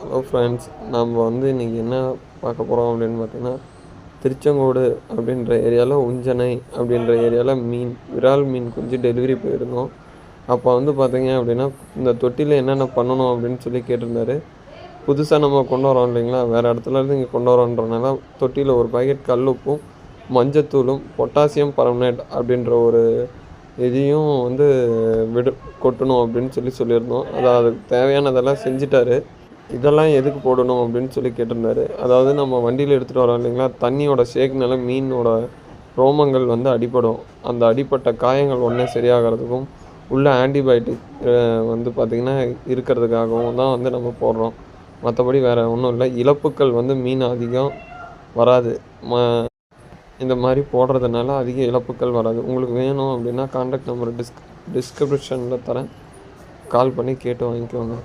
Hello friends, நம்ம இன்றைக்கி என்ன பார்க்க போகிறோம் அப்படின்னு பார்த்தீங்கன்னா, திருச்செங்கோடு அப்படின்ற ஏரியாவில் உஞ்சனை அப்படின்ற ஏரியாவில் விரால் மீன் குஞ்சு டெலிவரி போயிருந்தோம். அப்போ பார்த்தீங்க அப்படின்னா, இந்த தொட்டியில் என்னென்ன பண்ணணும் அப்படின்னு சொல்லி கேட்டிருந்தாரு. புதுசாக நம்ம கொண்டு வரோம் இல்லைங்களா, வேறு இடத்துலேருந்து இங்கே கொண்டு வரோன்றனால தொட்டியில் ஒரு பாக்கெட் கல்லுப்பும் மஞ்சத்தூளும் பொட்டாசியம் பர்மனேட் அப்படின்ற ஒரு இதையும் கொட்டணும் அப்படின்னு சொல்லியிருந்தோம். அதுக்கு தேவையானதெல்லாம் செஞ்சிட்டாரு. இதெல்லாம் எதுக்கு போடணும் அப்படின்னு சொல்லி கேட்டிருந்தாரு. அதாவது நம்ம வண்டியில் எடுத்துகிட்டு வரோம் இல்லைங்களா, தண்ணியோட ஷேக்னால மீனோட ரோமங்கள் அடிபடும். அந்த அடிப்பட்ட காயங்கள் உடனே சரியாகிறதுக்கும் உள்ள ஆன்டிபயோட்டிக் பார்த்திங்கன்னா இருக்கிறதுக்காகவும் தான் நம்ம போடுறோம். மற்றபடி வேறு ஒன்றும் இல்லை. இழப்புக்கள் மீன் அதிகம் வராது. இந்த மாதிரி போடுறதுனால அதிக இழப்புக்கள் வராது. உங்களுக்கு வேணும் அப்படின்னா கான்டாக்ட் நம்பர் டிஸ்கிரிப்ஷனில் தரேன். கால் பண்ணி கேட்டு வாங்கிக்கோங்க.